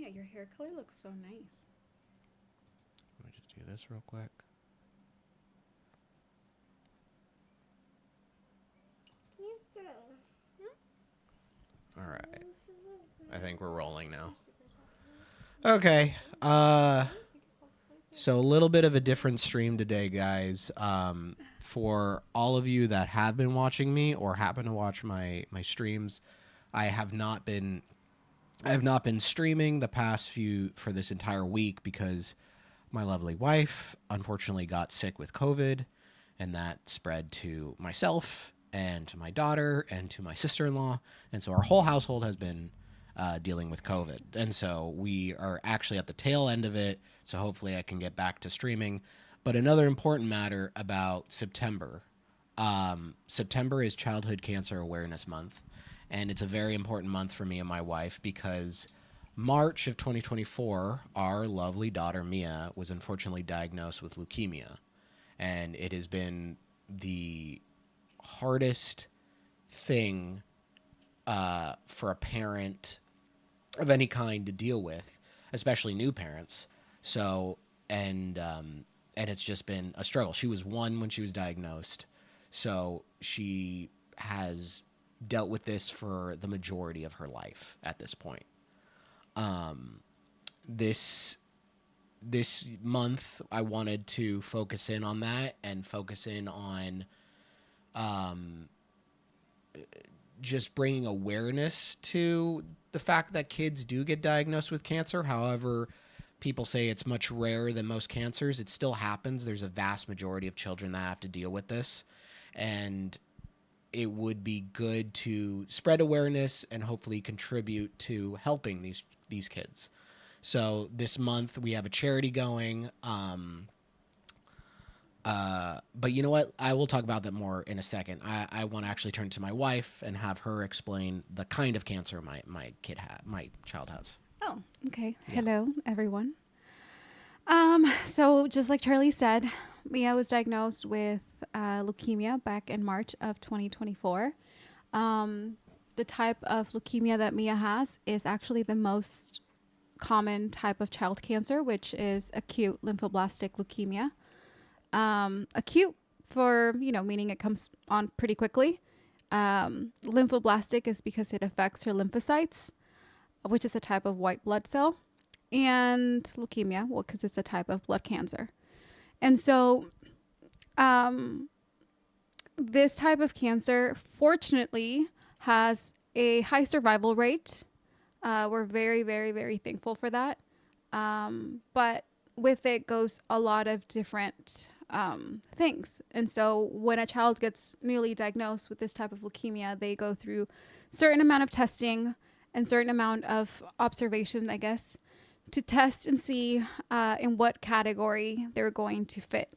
Mia, your hair color looks so nice. Let me just do this real quick. All right. I think we're rolling now. Okay. So a little bit of a different stream today, guys. For all of you that have been watching me or happen to watch my streams, I have not been streaming the past few for this entire week because my lovely wife unfortunately got sick with COVID, and that spread to myself and to my daughter and to my sister-in-law, and so our whole household has been dealing with COVID, and so we are actually at the tail end of it. So hopefully I can get back to streaming. But another important matter about September. September is Childhood Cancer Awareness Month, and it's a very important month for me and my wife because March of 2024, our lovely daughter Mia was unfortunately diagnosed with leukemia, and it has been the hardest thing for a parent of any kind to deal with, especially new parents. So, and it's just been a struggle. She was 1 when she was diagnosed, so she has dealt with this for the majority of her life at this point. This month, I wanted to focus in on that and focus in on just bringing awareness to the fact that kids do get diagnosed with cancer. However, people say it's much rarer than most cancers. It still happens. There's a vast majority of children that have to deal with this. And it would be good to spread awareness and hopefully contribute to helping these kids. So this month we have a charity going. But you know what? I will talk about that more in a second. I want to actually turn to my wife and have her explain the kind of cancer my child has. Oh, okay. Yeah. Hello, everyone. So just like Charlie said, Mia was diagnosed with leukemia back in March of 2024. The type of leukemia that Mia has is actually the most common type of child cancer, which is acute lymphoblastic leukemia. Acute for, meaning it comes on pretty quickly. Lymphoblastic is because it affects her lymphocytes, which is a type of white blood cell, and leukemia, well, because it's a type of blood cancer. And so this type of cancer, fortunately, has a high survival rate. We're very, very, very thankful for that. But with it goes a lot of different things. And so when a child gets newly diagnosed with this type of leukemia, they go through certain amount of testing and certain amount of observation, I guess, to test and see in what category they're going to fit.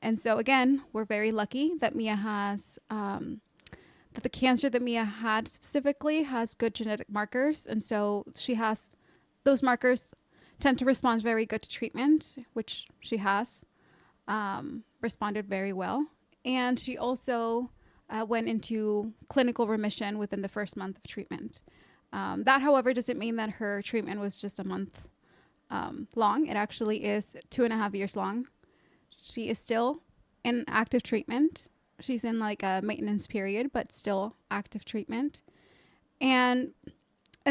And so again, we're very lucky that Mia has that the cancer that Mia had specifically has good genetic markers. And so she has those markers tend to respond very good to treatment, which she has responded very well. And she also went into clinical remission within the first month of treatment. That, however, doesn't mean that her treatment was just a month long. It actually is 2.5 years long. She is still in active treatment. She's in like a maintenance period, but still active treatment. And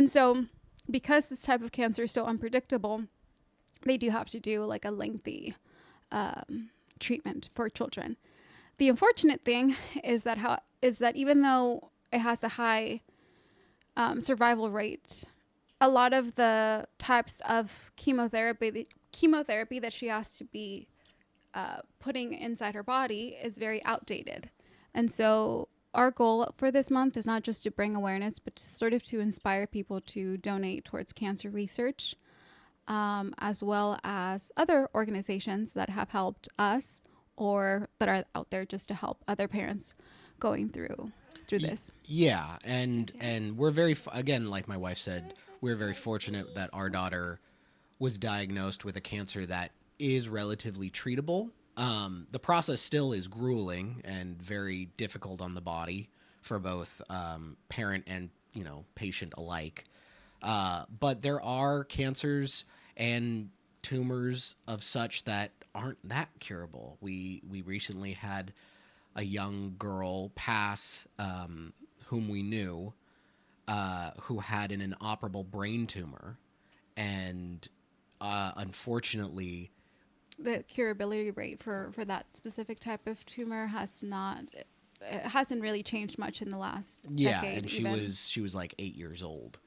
so because this type of cancer is so unpredictable, they do have to do like a lengthy treatment for children. The unfortunate thing is that even though it has a high survival rate, a lot of the types of chemotherapy that she has to be putting inside her body is very outdated. And so our goal for this month is not just to bring awareness, but sort of to inspire people to donate towards cancer research, as well as other organizations that have helped us or that are out there just to help other parents going through this. Yeah, and we're very again, like my wife said, we're very fortunate that our daughter was diagnosed with a cancer that is relatively treatable. The process still is grueling and very difficult on the body for both parent and patient alike. But there are cancers and tumors of such that aren't that curable. We recently had a young girl pass, whom we knew, who had an inoperable brain tumor, and unfortunately, The curability rate for that specific type of tumor has not, it hasn't really changed much in the last yeah, decade and even. she was like 8 years old,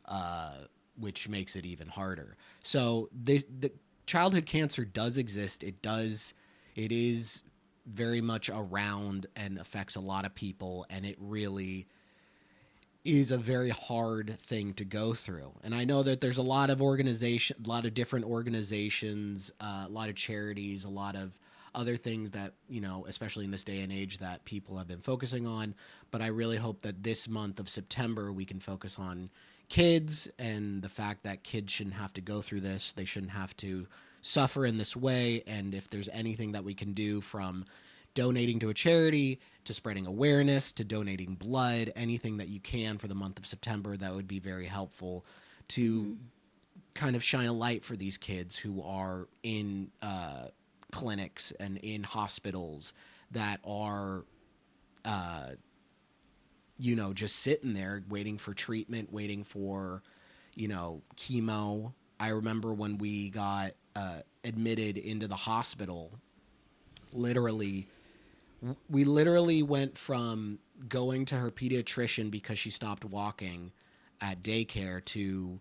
uh, which makes it even harder. So the childhood cancer does exist. It is very much around and affects a lot of people, and it really is a very hard thing to go through. And I know that there's a lot of different organizations, a lot of charities, a lot of other things that, especially in this day and age, that people have been focusing on. But I really hope that this month of September we can focus on kids and the fact that kids shouldn't have to go through this. They shouldn't have to suffer in this way. And if there's anything that we can do, from donating to a charity to spreading awareness to donating blood, anything that you can for the month of September, that would be very helpful to Hmm. kind of shine a light for these kids who are in clinics and in hospitals that are, uh, just sitting there waiting for treatment, waiting for, chemo. I remember when we got admitted into the hospital, literally we literally went from going to her pediatrician because she stopped walking at daycare to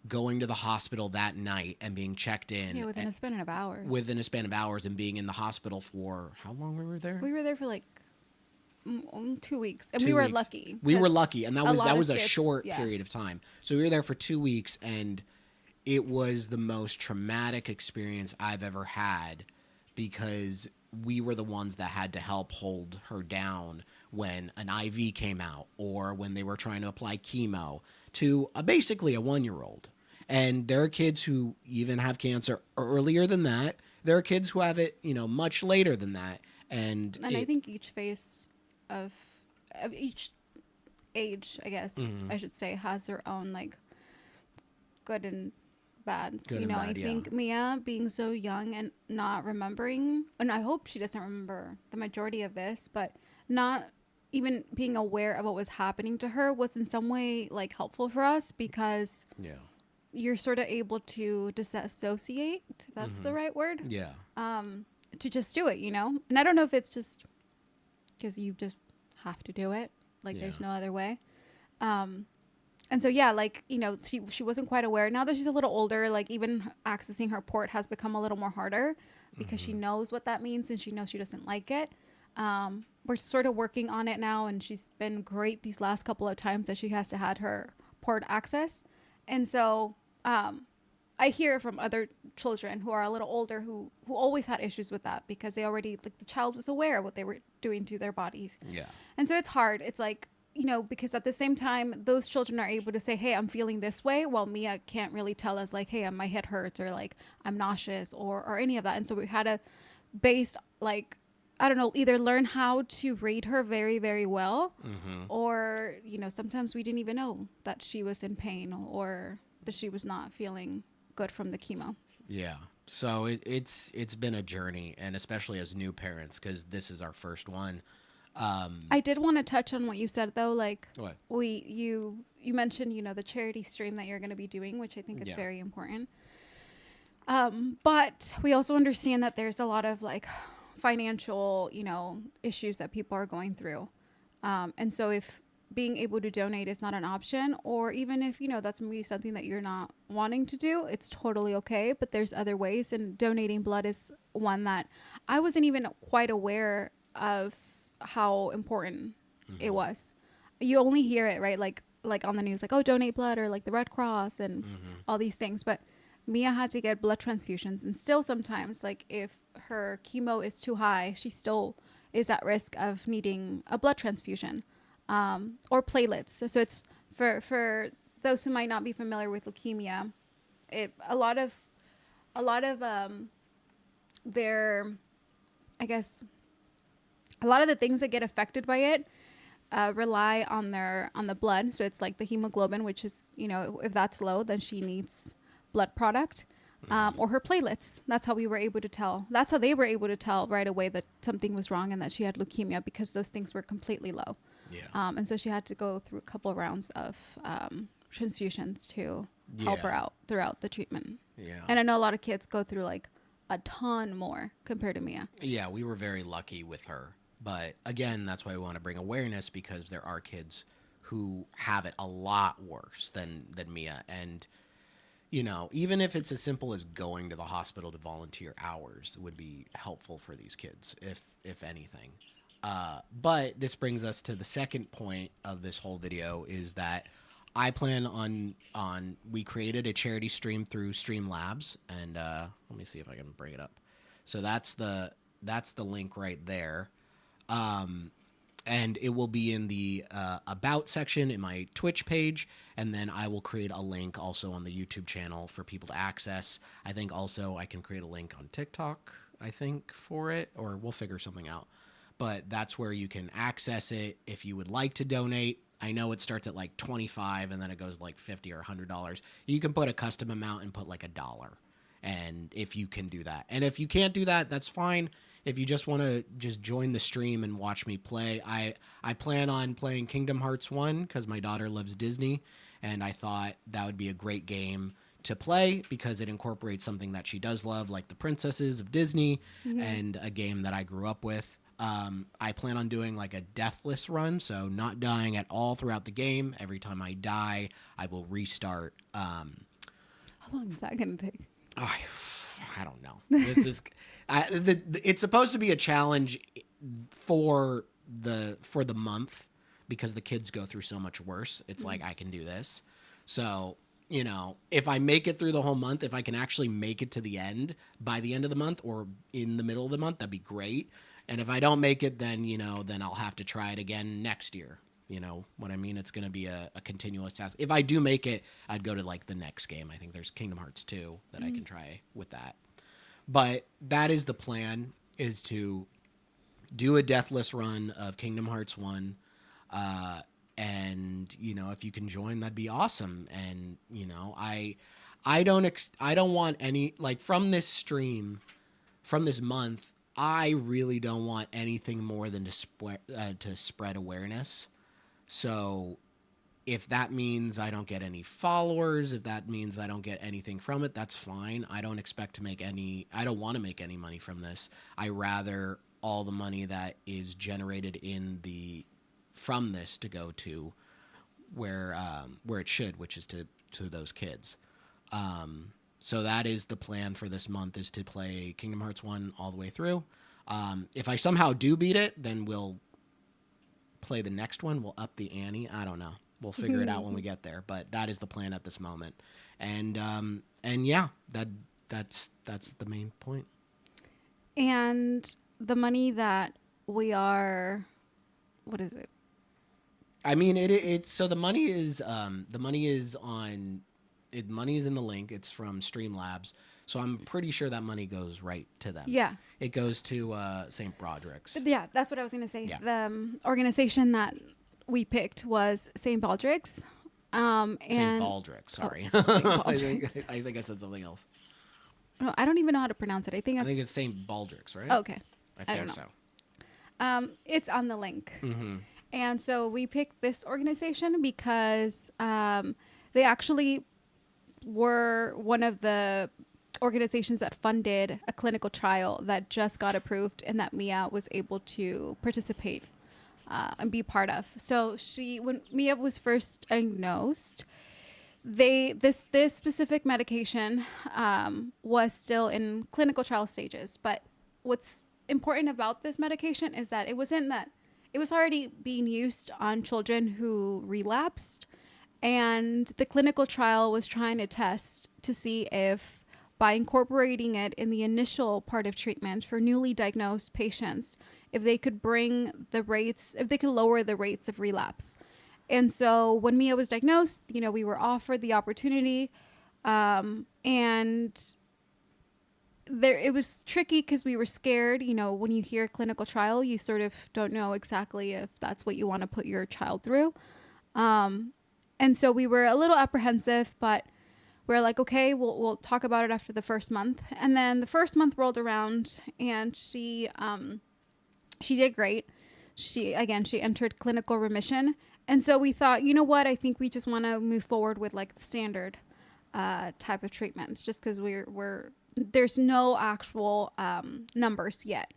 going to the hospital that night and being checked Yeah, in within a span of hours. within a span of hours, and being in the hospital for how long we were there? We were there for like 2 weeks, and we Two were weeks. lucky We were because lucky, and that a was lot of a kids, short yeah. period of time. So we were there for 2 weeks, and it was the most traumatic experience I've ever had, because we were the ones that had to help hold her down when an IV came out, or when they were trying to apply chemo to basically a 1-year-old. And there are kids who even have cancer earlier than that. There are kids who have it, much later than that. And And I think each phase of, each age, I guess Mhm. I should say, has their own like good and bads. Good and I bad, yeah. think Mia being so young and not remembering, and I hope she doesn't remember the majority of this, but not even being aware of what was happening to her was in some way like helpful for us, because Yeah. you're sort of able to disassociate. That's Hmm. the right word. Yeah. To just do it. And I don't know if it's just because you just have to do it. Like Yeah. there's no other way. Um, and so yeah, like she wasn't quite aware. Now that she's a little older, like even accessing her port has become a little more harder because she Hmm. knows what that means and she knows she doesn't like it. We're sort of working on it now, and she's been great these last couple of times that she has to had her port access, and so um, I hear from other children who are a little older who always had issues with that because they already, like, the child was aware of what they were doing to their bodies. Yeah. And so it's hard. It's like, because at the same time those children are able to say, "Hey, I'm feeling this way," while Mia can't really tell us like, "Hey, my head hurts," or like, "I'm nauseous," or any of that. And so we had to base, like, I don't know, either learn how to read her very, very well, Hmm. or sometimes we didn't even know that she was in pain or that she was not feeling good from the chemo. Yeah. So it's been a journey, and especially as new parents, because this is our first one. I did want to touch on what you said though, like What? you mentioned the charity stream that you're going to be doing, which I think is Yeah. very important. But we also understand that there's a lot of like financial issues that people are going through, and so if being able to donate is not an option, or even if that's maybe something that you're not wanting to do, it's totally okay. But there's other ways, and donating blood is one that I wasn't even quite aware of how important it Hmm. was. You only hear it, right, like on the news, like, oh, donate blood, or like the Red Cross and Hmm. all these things. But Mia had to get blood transfusions, and still sometimes, like, if her chemo is too high, she still is at risk of needing a blood transfusion, or platelets. So it's for those who might not be familiar with leukemia. It a lot of their, I guess, a lot of the things that get affected by it rely on the blood. So it's like the hemoglobin, which is, if that's low, then she needs blood product, or her platelets. That's how we were able to tell. That's how they were able to tell right away that something was wrong and that she had leukemia, because those things were completely low. Yeah. And so she had to go through a couple rounds of transfusions to help her Yeah. out throughout the treatment. Yeah. And I know a lot of kids go through like a ton more compared to Mia. Yeah, we were very lucky with her. But again, that's why we want to bring awareness, because there are kids who have it a lot worse than Mia. And, even if it's as simple as going to the hospital to volunteer hours, would be helpful for these kids, if anything. But this brings us to the second point of this whole video, is that I plan on we created a charity stream through Streamlabs, and let me see if I can bring it up. So that's the link right there. And it will be in the about section in my Twitch page, and then I will create a link also on the YouTube channel for people to access. I think also I can create a link on TikTok, I think, for it, or we'll figure something out. But that's where you can access it if you would like to donate. I know it starts at like $25 and then it goes like $50 or $100. You can put a custom amount and put like $1. And if you can do that. And if you can't do that, that's fine. If you just want to just join the stream and watch me play, I plan on playing Kingdom Hearts 1 because my daughter loves Disney, and I thought that would be a great game to play because it incorporates something that she does love, like the princesses of Disney, and a game that I grew up with. I plan on doing like a deathless run, so not dying at all throughout the game. Every time I die, I will restart. How long is that going to take? I don't know. This is it's supposed to be a challenge for the month because the kids go through so much worse. It's like I can do this. So, if I make it through the whole month, if I can actually make it to the end by the end of the month or in the middle of the month, that'd be great. And if I don't make it, then, then I'll have to try it again next year. You know what I mean? It's going to be a continuous task. If I do make it, I'd go to like the next game. I think there's Kingdom Hearts 2 that I can try with that. But that is the plan, is to do a deathless run of Kingdom Hearts 1. And, if you can join, that'd be awesome. And, I don't want any, like, from this stream, from this month, I really don't want anything more than to spread awareness. So if that means I don't get any followers, if that means I don't get anything from it, that's fine. I don't expect to make I don't want to make any money from this. I rather all the money that is generated from this to go to where it should, which is to those kids. So that is the plan for this month, is to play Kingdom Hearts 1 all the way through. If I somehow do beat it, then we'll play the next one. We'll up the ante. I don't know. We'll figure it out when we get there. But that is the plan at this moment. And yeah, that's the main point. And the money that we are, what is it? I mean, it's so the money is on money is in the link. It's from Streamlabs. So I'm pretty sure that money goes right to them. Yeah. It goes to St. Broderick's. Yeah, that's what I was going to say. Yeah. The organization that we picked was St. Baldrick's. St. Baldrick's, sorry. Oh, St. Baldrick's. I think I said something else. No, I don't even know how to pronounce it. I think it's St. Baldrick's, right? Okay. I don't know. so. It's on the link. Mm-hmm. And so we picked this organization because they actually were one of the organizations that funded a clinical trial that just got approved and that Mia was able to participate and be part of. So when Mia was first diagnosed, this specific medication was still in clinical trial stages. But what's important about this medication is that it was already being used on children who relapsed, and the clinical trial was trying to test to see if, by incorporating it in the initial part of treatment for newly diagnosed patients, if they could lower the rates of relapse. And so when Mia was diagnosed, we were offered the opportunity, and it was tricky because we were scared. You know, when you hear clinical trial, you sort of don't know exactly if that's what you want to put your child through. Um, and so we were a little apprehensive, but we're like, okay, we'll talk about it after the first month. And then the first month rolled around, and she did great. She entered clinical remission, and so we thought, you know what, I think we just want to move forward with like the standard type of treatments, just because we're there's no actual numbers yet.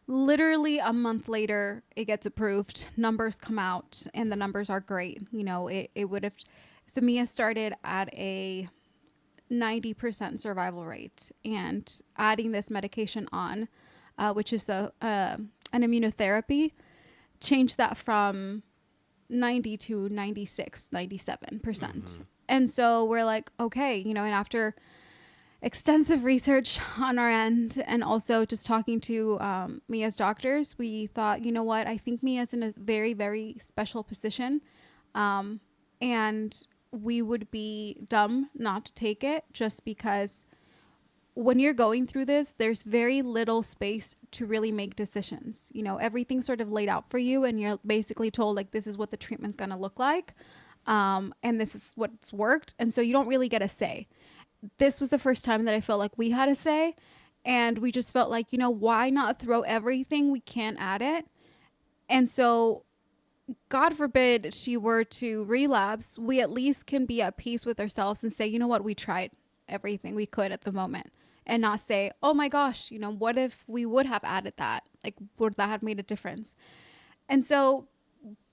Literally a month later, it gets approved. Numbers come out, and the numbers are great. You know, it would have. So Mia started at a 90% survival rate, and adding this medication on, which is an immunotherapy, changed that from 90 to 96, 97%. Mm-hmm. And so we're like, okay, you know, and after extensive research on our end and also just talking to Mia's doctors, we thought, you know what, I think Mia's in a very, very special position. And we would be dumb not to take it, just because when you're going through this, there's very little space to really make decisions. You know, everything's sort of laid out for you, and you're basically told, like, this is what the treatment's going to look like. And this is what's worked. And so you don't really get a say. This was the first time that I felt like we had a say. And we just felt like, you know, why not throw everything we can at it? And so, God forbid she were to relapse, we at least can be at peace with ourselves and say, you know what, we tried everything we could at the moment, and not say, oh my gosh, you know, what if we would have added that? Like, would that have made a difference? And so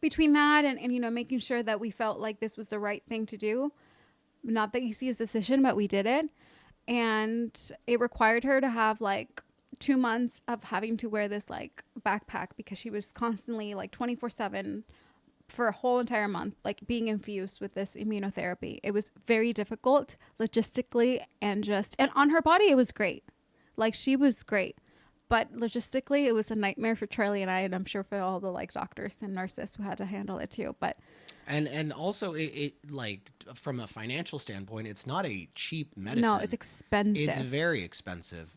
between that and you know, making sure that we felt like this was the right thing to do, not the easiest decision, but we did it. And it required her to have like 2 months of having to wear this like backpack, because she was constantly like 24/7 for a whole entire month, like being infused with this immunotherapy. It was very difficult logistically, and on her body, it was great. Like, she was great. But logistically, it was a nightmare for Charlie and I, and I'm sure for all the like doctors and nurses who had to handle it too. But And also it like from a financial standpoint, it's not a cheap medicine. no, it's expensive. It's very expensive.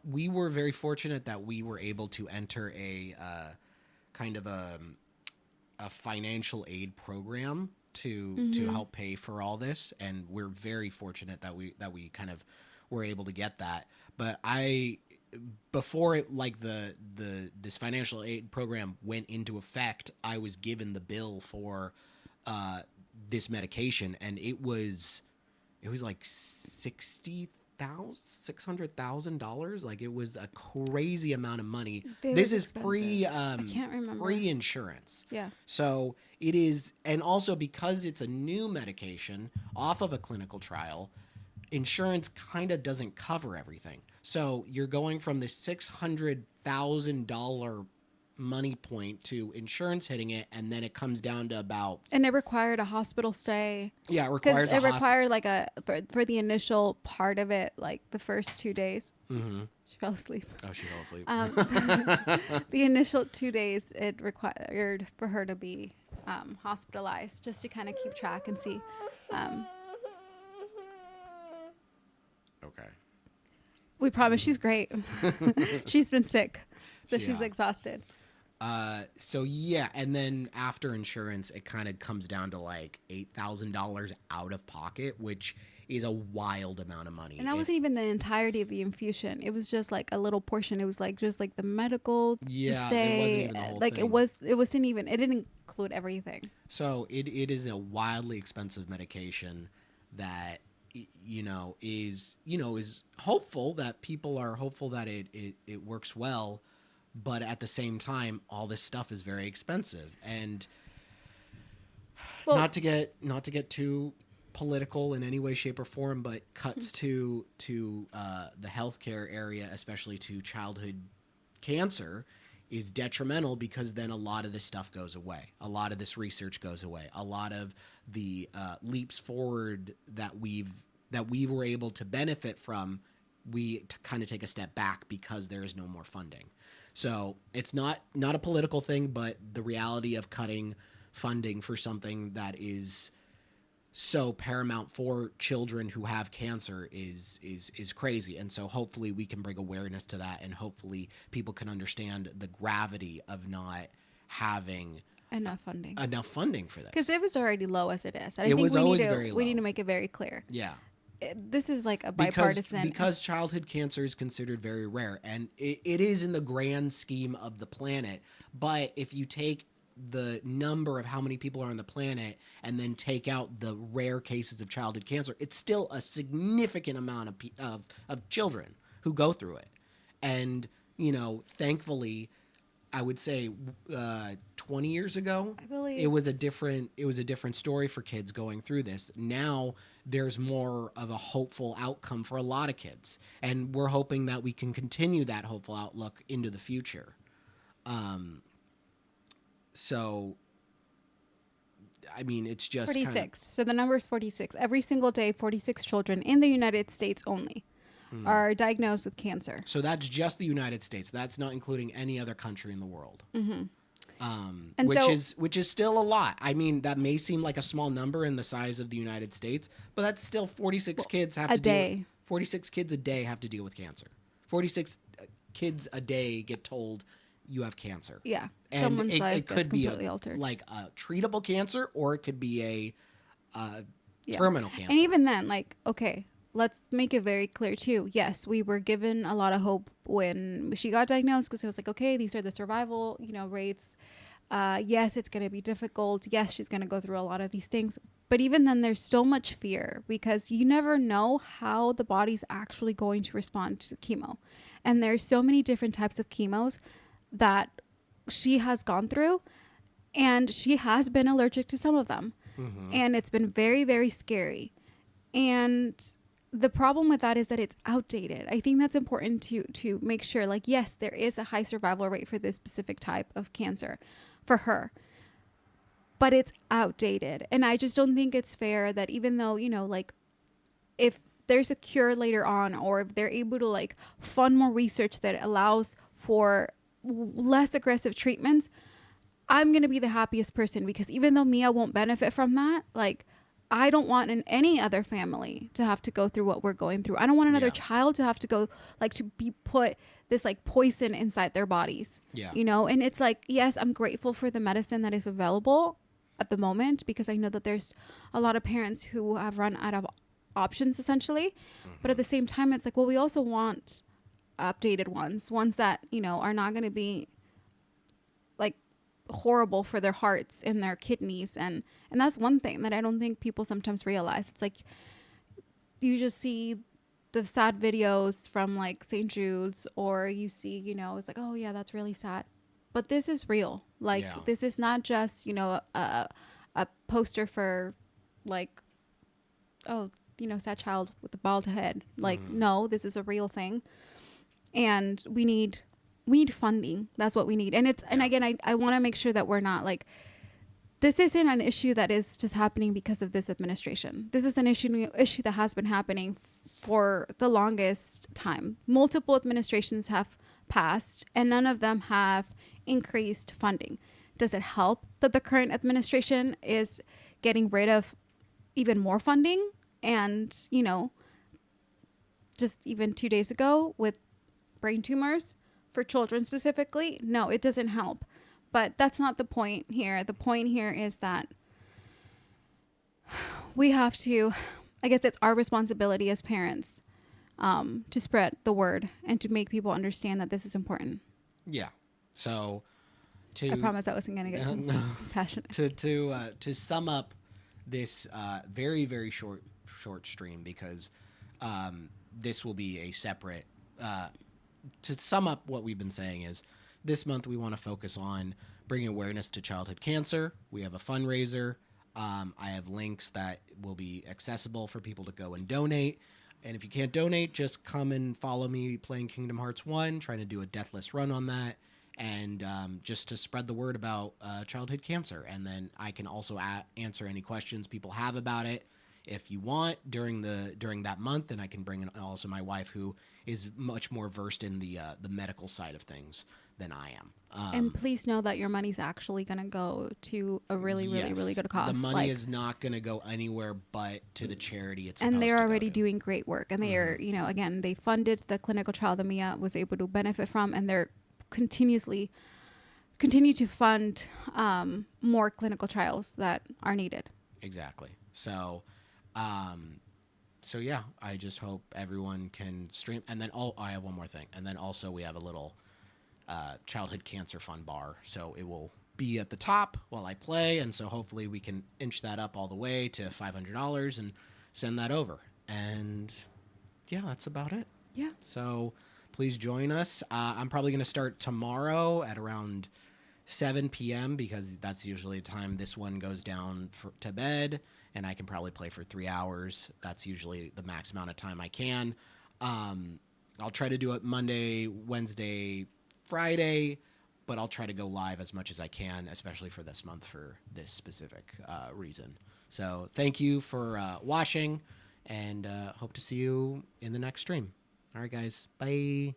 We were very fortunate that we were able to enter a kind of a financial aid program to help pay for all this, and we're very fortunate that we kind of were able to get that. But before it, like this financial aid program went into effect, I was given the bill for this medication, and it was like $600,000. Like, it was a crazy amount of money. This is I can't remember. pre-insurance. Yeah. So it is, and also because it's a new medication off of a clinical trial, insurance kind of doesn't cover everything. So you're going from this $600,000 money point to insurance hitting it, and then it comes down to about. And it required a hospital stay. Yeah, it requires. Because it required like for the initial part of it, like the first 2 days. Mm-hmm. She fell asleep. Oh, she fell asleep. The initial 2 days, it required for her to be hospitalized, just to kind of keep track and see. Okay. We promise she's great. She's been sick, so she's Yeah. exhausted. So yeah, and then after insurance, it kind of comes down to like $8,000 out of pocket, which is a wild amount of money. And that wasn't even the entirety of the infusion. It was just like a little portion. It was like just like the medical Yeah, it stay. wasn't even the whole like thing. it wasn't even. It didn't include everything. So it is a wildly expensive medication that is hopeful that people are hopeful that it works well, but at the same time, all this stuff is very expensive. And Well, not to get too political in any way, shape, or form, but cuts to the healthcare area, especially to childhood cancer, is detrimental, because then a lot of this stuff goes away. A lot of this research goes away. A lot of the leaps forward that we were able to benefit from, we kind of take a step back because there is no more funding. So it's not a political thing, but the reality of cutting funding for something that is so paramount for children who have cancer is crazy. And so hopefully we can bring awareness to that, and hopefully people can understand the gravity of not having enough funding for because this. it was already low as it is. And I It think was always very we need low. to make it very clear. Yeah. This is like a because bipartisan. because childhood cancer is considered very rare, and it is in the grand scheme of the planet. But if you take the number of how many people are on the planet and then take out the rare cases of childhood cancer, it's still a significant amount of children who go through it. And thankfully, I would say 20 years ago, I believe it was a different story for kids going through this. Now there's more of a hopeful outcome for a lot of kids, and we're hoping that we can continue that hopeful outlook into the future. So I mean, it's just 46. So the number is 46. Every single day, 46 children in the United States only are diagnosed with cancer. So that's just the United States. That's not including any other country in the world. And Which is still a lot. I mean, that may seem like a small number in the size of the United States, but that's still 46 kids have a to day. deal. 46 kids a day have to deal with cancer. 46 kids a day get told you have cancer. Yeah, And someone's life it gets could be completely altered. like a treatable cancer, or it could be a terminal cancer. And even then, like, okay, let's make it very clear too. Yes, we were given a lot of hope when she got diagnosed, because it was like, okay, these are the survival, rates. Yes, it's going to be difficult. Yes, she's going to go through a lot of these things. But even then, there's so much fear, because you never know how the body's actually going to respond to chemo. And there's so many different types of chemos that she has gone through, and she has been allergic to some of them. And it's been very, very scary. And the problem with that is that it's outdated. I think that's important to make sure, like, yes, there is a high survival rate for this specific type of cancer for her, but it's outdated. And I just don't think it's fair that even though, like, if there's a cure later on, or if they're able to like fund more research that allows for less aggressive treatments, I'm going to be the happiest person, because even though Mia won't benefit from that, like, I don't want any other family to have to go through what we're going through. I don't want another child to have to go, like, to be put this like poison inside their bodies. Yeah. And it's like, yes, I'm grateful for the medicine that is available at the moment, because I know that there's a lot of parents who have run out of options essentially. But at the same time, it's like, well, we also want updated ones that, are not going to be like horrible for their hearts and their kidneys. And that's one thing that I don't think people sometimes realize. It's like, you just see the sad videos from like St. Jude's, or you see, it's like, oh yeah, that's really sad. But this is real. Like, this is not just, a poster for like, oh, sad child with a bald head. Like, no, this is a real thing. And we need funding. That's what we need. And and again, I want to make sure that we're not like, this isn't an issue that is just happening because of this administration. This is an issue that has been happening for the longest time. Multiple administrations have passed, and none of them have increased funding. Does it help that the current administration is getting rid of even more funding? And, just even 2 days ago with brain tumors for children specifically, no, it doesn't help. But that's not the point here. The point here is that we have to, I guess it's our responsibility as parents, to spread the word and to make people understand that this is important. Yeah. So I promise I wasn't going to get too passionate. To sum up this very, very short stream, because this will be a separate, to sum up what we've been saying is, this month we want to focus on bringing awareness to childhood cancer. We have a fundraiser. I have links that will be accessible for people to go and donate. And if you can't donate, just come and follow me playing Kingdom Hearts 1, trying to do a deathless run on that, and just to spread the word about childhood cancer. And then I can also answer any questions people have about it if you want during that month. And I can bring in also my wife, who is much more versed in the medical side of things than I am. And please know that your money's actually going to go to a really, really, really Yes, good cause. the money is not going to go anywhere but to the charity it's and supposed they're to go already to. doing great work. And they are, you know, again, they funded the clinical trial that Mia was able to benefit from, and they're continue to fund more clinical trials that are needed. Exactly. So, yeah, I just hope everyone can stream. And then I have one more thing. And then also we have a little childhood cancer fund bar. So it will be at the top while I play. And so hopefully we can inch that up all the way to $500 and send that over. And yeah, that's about it. Yeah. So please join us. I'm probably going to start tomorrow at around 7 p.m. because that's usually the time this one goes down to bed, and I can probably play for 3 hours. That's usually the max amount of time I can. I'll try to do it Monday, Wednesday, Friday, but I'll try to go live as much as I can, especially for this month for this specific reason. So thank you for watching, and hope to see you in the next stream. All right, guys. Bye.